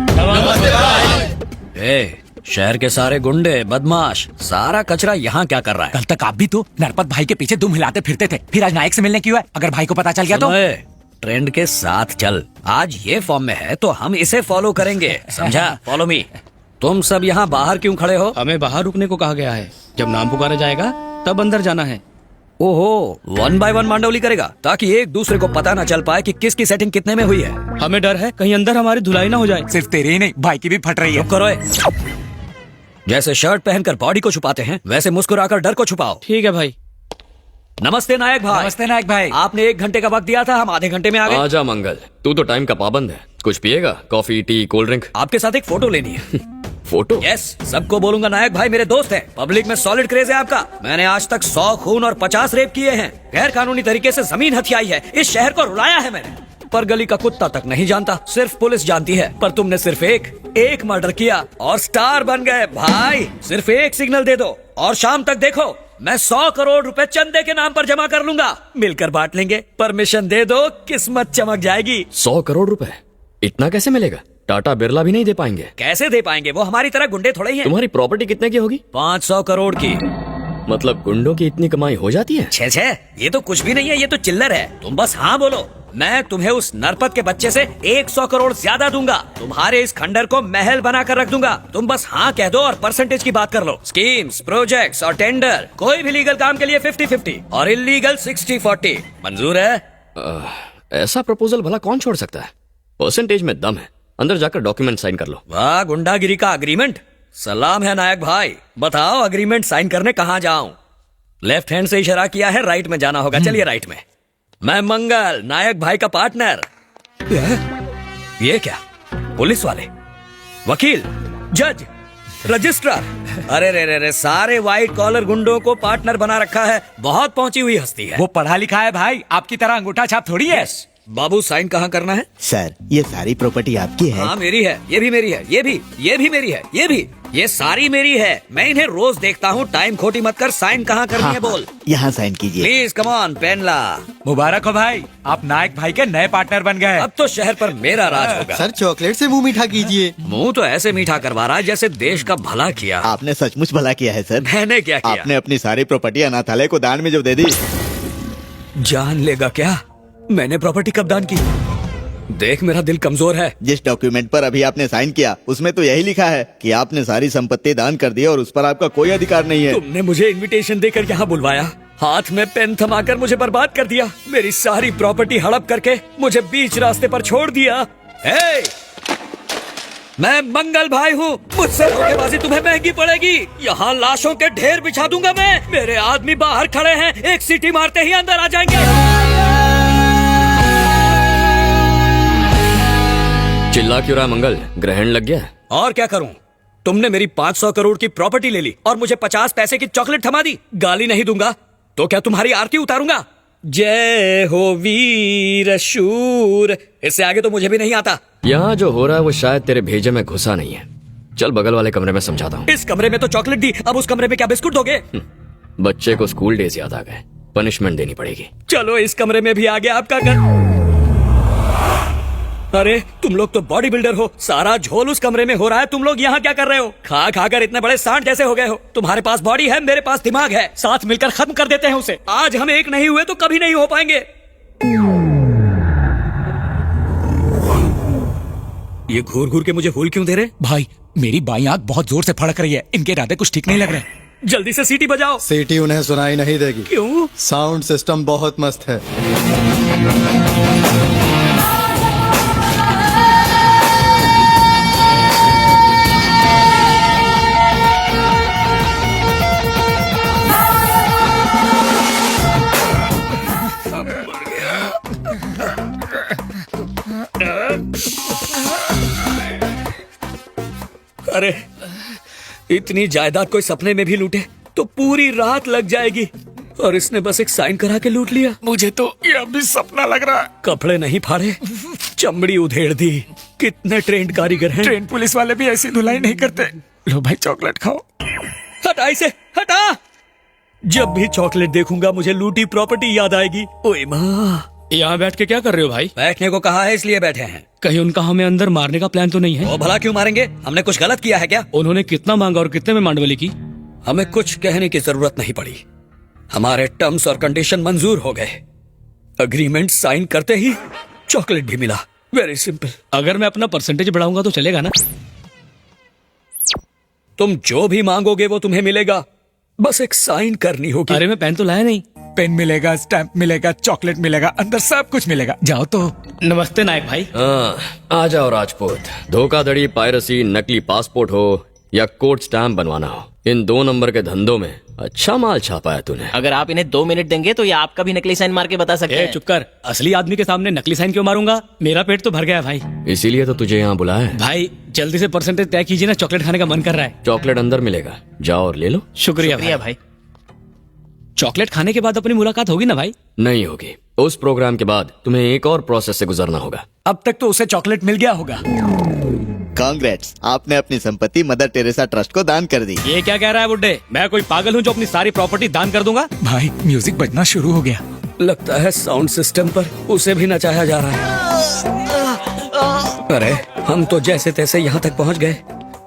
नमस्ते भाई। शहर के सारे गुंडे बदमाश सारा कचरा यहाँ क्या कर रहा है? कल तक आप भी तो नरपत भाई के पीछे दुम हिलाते फिरते थे, फिर आज नायक से मिलने क्यों है? अगर भाई को पता चल गया तो? ट्रेंड के साथ चल। आज ये फॉर्म में है तो हम इसे फॉलो करेंगे, समझा? Follow me. तुम सब यहाँ बाहर क्यों खड़े हो? हमें बाहर रुकने को कहा गया है। जब नाम पुकारा जाएगा तब अंदर जाना है। ओहो, 1 बाय 1 मांडवली करेगा ताकि एक दूसरे को पता न चल पाए कि किसकी सेटिंग कितने में हुई है। हमें डर है कहीं अंदर हमारी धुलाई ना हो जाए। सिर्फ तेरी ही नहीं, भाई की भी फट रही है। चुप करो। जैसे शर्ट पहनकर बॉडी को छुपाते हैं वैसे मुस्कुराकर डर को छुपाओ। ठीक है भाई। नमस्ते नायक भाई। नमस्ते नायक भाई। आपने 1 घंटे का वक्त दिया था, हम आधे घंटे में आ गए। आजा मंगल, तू तो टाइम का पाबंद है। कुछ पिएगा? Coffee, T, cold drink? आपके साथ एक फोटो लेनी है। फोटो? यस, सबको बोलूंगा नायक भाई मेरे दोस्त हैं। पब्लिक में सॉलिड क्रेज है आपका। मैंने आज तक 100 खून और 50 रेप किए हैं। गैर कानूनी तरीके से जमीन हथियाई है। इस शहर को रुलाया है मैंने, पर गली का कुत्ता तक नहीं जानता, सिर्फ पुलिस जानती है। पर तुमने सिर्फ एक मर्डर किया और स्टार बन गए भाई। सिर्फ एक सिग्नल दे दो और शाम तक देखो मैं 100 करोड़ रुपए चंदे के नाम पर जमा कर लूंगा। मिलकर बांट लेंगे। परमिशन दे दो, किस्मत चमक जाएगी। 100 करोड़ रुपए इतना कैसे मिलेगा? टाटा बिरला भी नहीं दे पाएंगे। कैसे दे पाएंगे? वो हमारी तरह गुंडे थोड़े ही हैं। तुम्हारी प्रॉपर्टी कितने की होगी? 500 करोड़ की। मतलब गुंडों की इतनी कमाई हो जाती है? छे, ये तो कुछ भी नहीं है, ये तो चिल्लर है। तुम बस हाँ बोलो, मैं तुम्हें उस नरपत के बच्चे से 100 करोड़ ज्यादा दूंगा। तुम्हारे इस खंडर को महल बना कर रख दूंगा। तुम बस हाँ कह दो और परसेंटेज की बात कर लो। स्कीम्स, प्रोजेक्ट्स और टेंडर, कोई भी लीगल काम के लिए 50-50 और इलीगल 60-40। मंजूर है? ऐसा प्रपोजल भला कौन छोड़ सकता है? परसेंटेज में दम है। अंदर जाकर डॉक्यूमेंट साइन कर लो। वाह, गुंडागिरी का अग्रीमेंट। सलाम है नायक भाई। बताओ अग्रीमेंट साइन करने कहाँ जाऊं? लेफ्ट हैंड से इशारा किया है, राइट में जाना होगा। चलिए राइट में। मैं मंगल, नायक भाई का पार्टनर। ये क्या? पुलिस वाले, वकील, जज, रजिस्ट्रार, अरे रे, सारे व्हाइट कॉलर गुंडों को पार्टनर बना रखा है। बहुत पहुंची हुई हस्ती है। वो पढ़ा लिखा है भाई, आपकी तरह अंगूठा छाप थोड़ी है। बाबू, साइन कहाँ करना है? सर, ये सारी प्रॉपर्टी आपकी है। हाँ मेरी है, ये भी मेरी है, ये भी मेरी है, ये सारी मेरी है। मैं इन्हें रोज देखता हूँ। टाइम खोटी मत कर। साइन कहाँ करनी है बोल। यहाँ साइन कीजिए। प्लीज कम ऑन, पेन ला। मुबारक हो भाई, आप नायक भाई के नए पार्टनर बन गए। अब तो शहर पर मेरा राज होगा। सर, चॉकलेट से मुंह मीठा कीजिए। मुंह तो ऐसे मीठा करवा रहा है जैसे देश का भला किया। आपने सचमुच भला किया है सर। मैंने क्या किया? आपने अपनी सारी प्रॉपर्टी अनाथालय को दान में जब दे दी। जान लेगा क्या? मैंने प्रॉपर्टी कब दान की? देख, मेरा दिल कमजोर है। जिस डॉक्यूमेंट पर अभी आपने साइन किया उसमें तो यही लिखा है कि आपने सारी संपत्ति दान कर दी और उस पर आपका कोई अधिकार नहीं है। तुमने मुझे इनविटेशन देकर यहाँ बुलवाया, हाथ में पेन थमाकर मुझे बर्बाद कर दिया, मेरी सारी प्रॉपर्टी हड़प करके मुझे बीच रास्ते पर छोड़ दिया। हे! मैं मंगल भाई हूँ, मुझसे धोखेबाजी तुम्हें महंगी पड़ेगी। यहाँ लाशों के ढेर बिछा दूंगा मैं। मेरे आदमी बाहर खड़े हैं, एक सीटी मारते ही अंदर आ जाएंगे। चिल्ला क्यों रहा मंगल? ग्रहण लग गया? और क्या करूं? तुमने मेरी 500 करोड़ की प्रॉपर्टी ले ली और मुझे 50 पैसे की चॉकलेट थमा दी। गाली नहीं दूंगा तो क्या तुम्हारी आरती उतारूंगा? जय हो वीर शूर। इससे आगे तो मुझे भी नहीं आता। यहाँ जो हो रहा है वो शायद तेरे भेजे में घुसा नहीं है। चल बगल वाले कमरे में समझाता हूँ। इस कमरे में तो चॉकलेट दी, अब उस कमरे में क्या बिस्कुट दोगे? बच्चे को स्कूल डेज याद आ गए, पनिशमेंट देनी पड़ेगी। चलो इस कमरे में भी आ गया आपका घर। अरे तुम लोग तो बॉडी बिल्डर हो, सारा झोल उस कमरे में हो रहा है, तुम लोग यहाँ क्या कर रहे हो? खा खा कर इतने बड़े सांड कैसे हो गए हो? तुम्हारे पास बॉडी है, मेरे पास दिमाग है, साथ मिलकर खत्म कर देते हैं उसे। आज हम एक नहीं हुए तो कभी नहीं हो पाएंगे। ये घूर घूर के मुझे हुल क्यों दे रहे? भाई, मेरी बाई आंख बहुत जोर से फड़क रही है, इनके इरादे कुछ ठीक नहीं लग रहे। जल्दी से सीटी बजाओ। सीटी उन्हें सुनाई नहीं देगी। क्यों? साउंड सिस्टम बहुत मस्त है। अरे इतनी जायदाद कोई सपने में भी लूटे तो पूरी रात लग जाएगी, और इसने बस एक साइन करा के लूट लिया। मुझे तो ये अभी सपना लग रहा है। कपड़े नहीं फाड़े, चमड़ी उधेड़ दी। कितने ट्रेंड कारीगर हैं। ट्रेन पुलिस वाले भी ऐसी धुलाई नहीं करते। लो भाई, चॉकलेट खाओ। हटा इसे, हटा। जब भी चॉकलेट देखूंगा मुझे लूटी प्रॉपर्टी याद आएगी। ओए माँ, यहाँ बैठ के क्या कर रहे हो भाई? बैठने को कहा है इसलिए बैठे हैं। कहीं उनका हमें अंदर मारने का प्लान तो नहीं है? वो भला क्यों मारेंगे? हमने कुछ गलत किया है क्या? उन्होंने कितना मांगा और कितने में मांडवली की? हमें कुछ कहने की जरूरत नहीं पड़ी। हमारे टर्म्स और कंडीशन मंजूर हो गए। अग्रीमेंट साइन करते ही चॉकलेट भी मिला। Very simple. अगर मैं अपना परसेंटेज बढ़ाऊंगा तो चलेगा ना? तुम जो भी मांगोगे वो तुम्हें मिलेगा, बस एक साइन करनी होगी। अरे मैं पेन तो लाया नहीं। पेन मिलेगा, स्टैंप मिलेगा, चॉकलेट मिलेगा, अंदर सब कुछ मिलेगा। जाओ तो। नमस्ते नायक भाई। हाँ, आ जाओ राजपूत। धोखाधड़ी, पायरेसी, नकली पासपोर्ट हो या कोर्ट स्टैम्प बनवाना हो, इन 2 नंबर के धंधों में अच्छा माल छापा है तूने। अगर आप इन्हें 2 मिनट देंगे तो ये आपका भी नकली साइन मार के बता सकते हैं। चुप कर। असली आदमी के सामने नकली साइन क्यों मारूंगा? मेरा पेट तो भर गया है भाई। इसीलिए तो तुझे यहाँ बुलाया है। भाई जल्दी से परसेंटेज तय कीजिए ना, चॉकलेट खाने का मन कर रहा है। चॉकलेट अंदर मिलेगा, जाओ और ले लो। शुक्रिया शुक्रिया भाई। भाई। चॉकलेट खाने के बाद अपनी मुलाकात होगी ना भाई? नहीं होगी। उस प्रोग्राम के बाद तुम्हें एक और प्रोसेस से गुजरना होगा। अब तक तो उसे चॉकलेट मिल गया होगा। कांग्रेट्स, आपने अपनी संपत्ति मदर टेरेसा ट्रस्ट को दान कर दी। ये क्या कह रहा है बुड्ढे? मैं कोई पागल हूँ जो अपनी सारी प्रॉपर्टी दान कर दूंगा? भाई म्यूजिक बजना शुरू हो गया। लगता है साउंड सिस्टम पर उसे भी नचाया जा रहा है। अरे हम तो जैसे तैसे यहाँ तक पहुँच गए,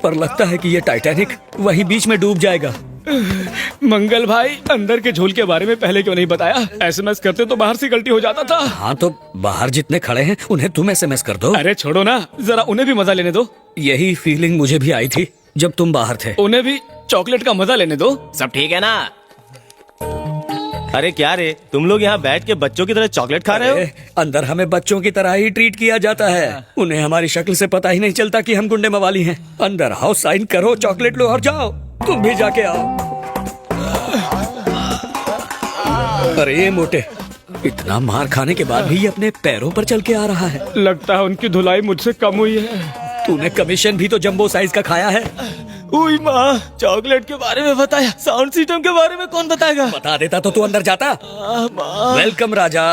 पर लगता है कि ये टाइटैनिक वहीं बीच में डूब जाएगा। मंगल भाई, अंदर के झोल के बारे में पहले क्यों नहीं बताया? एसएमएस करते तो बाहर से गलती हो जाता था। हाँ तो बाहर जितने खड़े हैं उन्हें तुम एसएमएस कर दो। अरे छोड़ो ना, जरा उन्हें भी मजा लेने दो। यही फीलिंग मुझे भी आई थी जब तुम बाहर थे। उन्हें भी चॉकलेट का मजा लेने दो। सब ठीक है ना? अरे क्या रे, तुम लोग यहाँ बैठ के बच्चों की तरह चॉकलेट खा रहे हो? अरे, अंदर हमें बच्चों की तरह ही ट्रीट किया जाता है। उन्हें हमारी शक्ल से पता ही नहीं चलता कि हम गुंडे मवाली हैं। अंदर आओ, साइन करो, चॉकलेट लो और जाओ। तुम भी जाके आओ। अरे ये मोटे, इतना मार खाने के बाद भी ये अपने पैरों पर चल के आ रहा है। लगता है उनकी धुलाई मुझसे कम हुई है। तूने कमीशन भी तो जंबो साइज का खाया है। उई माँ, चॉकलेट के बारे में बताया, साउंड सिस्टम के बारे में कौन बताएगा? बता देता तो तू अंदर जाता। वेलकम राजा।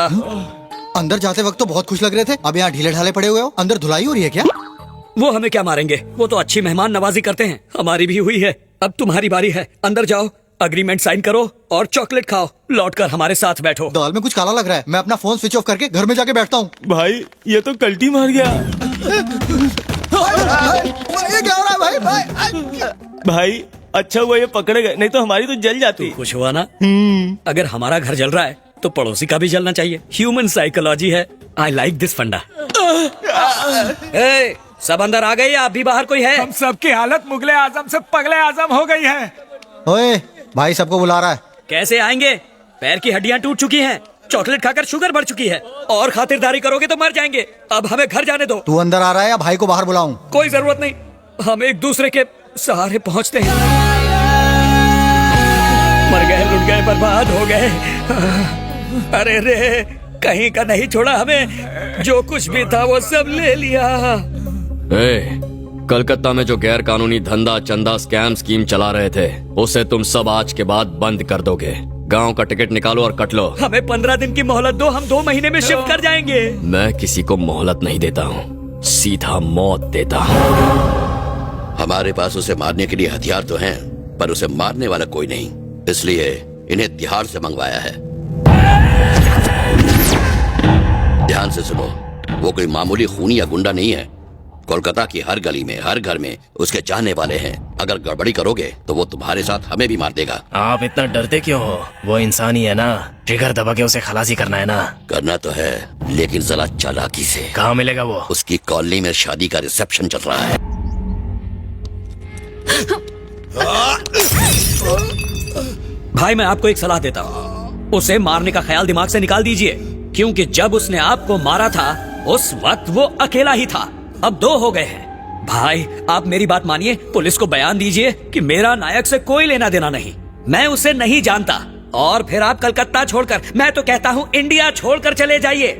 अंदर जाते वक्त तो बहुत खुश लग रहे थे, अब यहाँ ढीले ढाले पड़े हुए हो। अंदर धुलाई हो रही है क्या? वो हमें क्या मारेंगे, वो तो अच्छी मेहमान नवाजी करते हैं। हमारी भी हुई है, अब तुम्हारी बारी है। अंदर जाओ, अग्रीमेंट साइन करो और चॉकलेट खाओ। लौटकर हमारे साथ बैठो। दाल में कुछ काला लग रहा है। मैं अपना फोन स्विच ऑफ करके घर में जाके बैठता हूँ। भाई ये तो कल्टी मार गया। ये क्या हो रहा है भाई? भाई भाई अच्छा हुआ ये पकड़े गए, नहीं तो हमारी तो जल जाती। खुश हुआ ना? अगर हमारा घर जल रहा है तो पड़ोसी का भी जलना चाहिए। ह्यूमन साइकोलॉजी है। आई लाइक दिस फंडा। सब अंदर आ गए या अभी बाहर कोई है? हम सबकी हालत मुगले आजम से पगले आजम हो गई है। ओए भाई, सबको बुला रहा है। कैसे आएंगे? पैर की हड्डियां टूट चुकी हैं, चॉकलेट खाकर शुगर बढ़ चुकी है, और खातिरदारी करोगे तो मर जाएंगे। अब हमें घर जाने दो। तू अंदर आ रहा है या भाई को बाहर बुलाऊं? कोई जरूरत नहीं, हम एक दूसरे के सहारे पहुंचते हैं। मर गए, लुट गए, बर्बाद हो गए। अरे रे, कहीं का नहीं छोड़ा हमें। जो कुछ भी था वो सब ले लिया। कलकत्ता में जो गैर कानूनी धंधा चंदा स्कैम स्कीम चला रहे थे, उसे तुम सब आज के बाद बंद कर दोगे। गांव का टिकट निकालो और कट लो। हमें 15 दिन की मोहलत दो, हम 2 महीने में शिफ्ट कर जाएंगे। मैं किसी को मोहलत नहीं देता हूँ, सीधा मौत देता हूँ। हमारे पास उसे मारने के लिए हथियार तो हैं, पर उसे मारने वाला कोई नहीं, इसलिए इन्हें तिहाड़ से मंगवाया है। ध्यान से सुनो, वो कोई मामूली खूनी या गुंडा नहीं है। कोलकाता की हर गली में, हर घर में उसके चाहने वाले हैं। अगर गड़बड़ी करोगे तो वो तुम्हारे साथ हमें भी मार देगा। आप इतना डरते क्यों हो? वो इंसान ही है ना, ट्रिगर दबा के उसे खलासी करना है ना। करना तो है, लेकिन जरा चालाकी से। कहाँ मिलेगा वो? उसकी कॉलोनी में शादी का रिसेप्शन चल रहा है। भाई मैं आपको एक सलाह देता हूँ, उसे मारने का ख्याल दिमाग से निकाल दीजिए, क्योंकि जब उसने आपको मारा था उस वक्त वो अकेला ही था। अब 2 हो गए हैं। भाई आप मेरी बात मानिए, पुलिस को बयान दीजिए कि मेरा नायक से कोई लेना देना नहीं, मैं उसे नहीं जानता। और फिर आप कलकत्ता छोड़कर, मैं तो कहता हूँ इंडिया छोड़कर चले जाइए।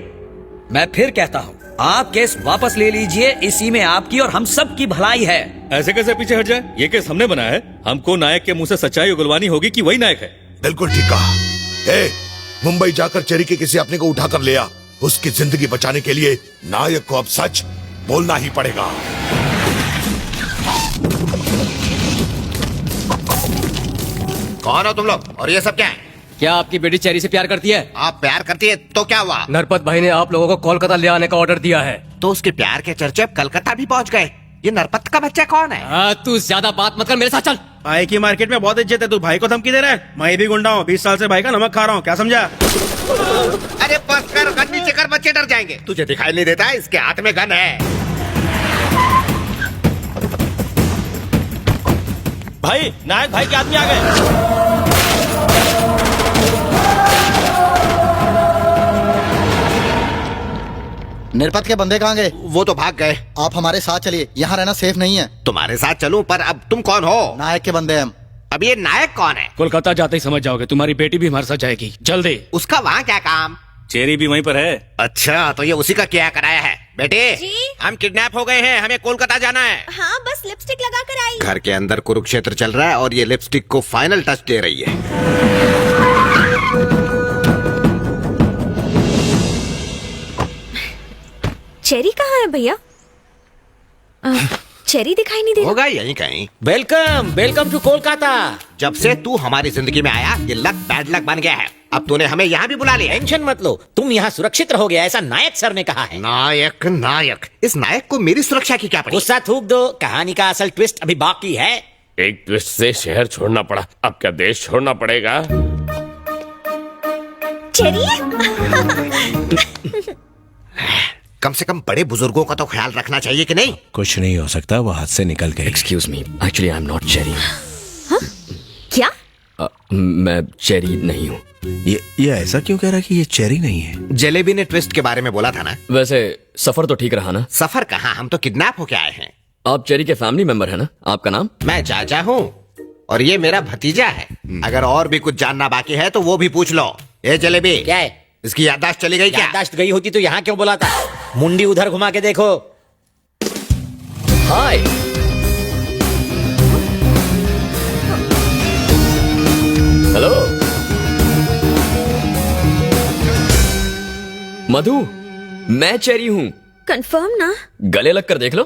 मैं फिर कहता हूँ, आप केस वापस ले लीजिए, इसी में आपकी और हम सब की भलाई है। ऐसे कैसे पीछे हट जाए? ये केस हमने बनाया है। हमको नायक के मुंह से सच्चाई उगलवानी होगी कि वही नायक है। बिल्कुल ठीक कहा। मुंबई जाकर चेरी के किसी अपने को उठाकर ले आ। उसकी जिंदगी बचाने के लिए नायक को अब सच बोलना ही पड़ेगा। कौन हो तुम लोग और ये सब क्या है? क्या आपकी बेटी चेरी से प्यार करती है? आप प्यार करती है तो क्या हुआ? नरपत भाई ने आप लोगों को कोलकाता ले आने का ऑर्डर दिया है। तो उसके प्यार के चर्चे अब कलकत्ता भी पहुंच गए। ये नरपत का बच्चा कौन है? तू ज्यादा बात मत कर, मेरे साथ चल। भाई की मार्केट में बहुत इज्जत है, तू भाई को धमकी दे रहा है? मैं भी गुंडा हूँ, 20 साल से भाई का नमक खा रहा हूँ, क्या समझा? अरे बस कर, गन नीचे कर, बच्चे डर जाएंगे। तुझे दिखाई नहीं देता इसके हाथ में गन है? भाई नायक भाई के आदमी आ गए। निरपत के बंदे कहाँ गए? वो तो भाग गए। आप हमारे साथ चलिए, यहाँ रहना सेफ नहीं है। तुम्हारे साथ चलूं, पर अब तुम कौन हो? नायक के बंदे हम। अब ये नायक कौन है? कोलकाता जाते ही समझ जाओगे, तुम्हारी बेटी भी हमारे साथ जाएगी, जल्दी। उसका वहाँ क्या काम? चेरी भी वहीं पर है। अच्छा, तो ये उसी का क्या कराया है? बेटे जी? हम किडनैप हो गए हैं, हमें कोलकाता जाना है। हाँ, बस लिपस्टिक लगा कर आई। घर के अंदर कुरुक्षेत्र चल रहा है और ये लिपस्टिक को फाइनल टच दे रही है। चेरी कहाँ है भैया? चेरी दिखाई नहीं दे रहा। होगा यहीं कहीं। Welcome welcome to Kolkata. जब से तू हमारी जिंदगी में आया, ये लक बैड लक बन गया है। अब तूने हमें यहाँ भी बुला लिया। टेंशन मत लो, तुम यहाँ सुरक्षित रहोगे, ऐसा नायक सर ने कहा है। नायक नायक, इस नायक को मेरी सुरक्षा की क्या पड़ी? गुस्सा थूक दो, कहानी का असल ट्विस्ट अभी बाकी है। एक ट्विस्ट से शहर छोड़ना पड़ा, अब क्या देश छोड़ना पड़ेगा? चेरी कम से कम बड़े बुजुर्गों का तो ख्याल रखना चाहिए कि नहीं? कुछ नहीं हो सकता, वो हाथ से निकल गए। Excuse me, actually I am not cherry. क्या? मैं चेरी नहीं हूँ। ये ऐसा क्यों कह रहा कि ये चेरी नहीं है? जलेबी ने ट्विस्ट के बारे में बोला था ना। वैसे सफर तो ठीक रहा ना? सफर कहाँ, हम तो किडनैप होके आए हैं। आप चेरी के फैमिली मेंबर है ना? आपका नाम? मैं चाचा हूँ और ये मेरा भतीजा है। अगर और भी कुछ जानना बाकी है तो वो भी पूछ लो। ये जलेबी क्या है? इसकी याददाश्त चली गई क्या? याददाश्त गई होती तो यहाँ क्यों बुलाता? मुंडी उधर घुमा के देखो। हाय। हेलो मधु, मैं चेरी हूँ। कंफर्म ना? गले लग कर देख लो।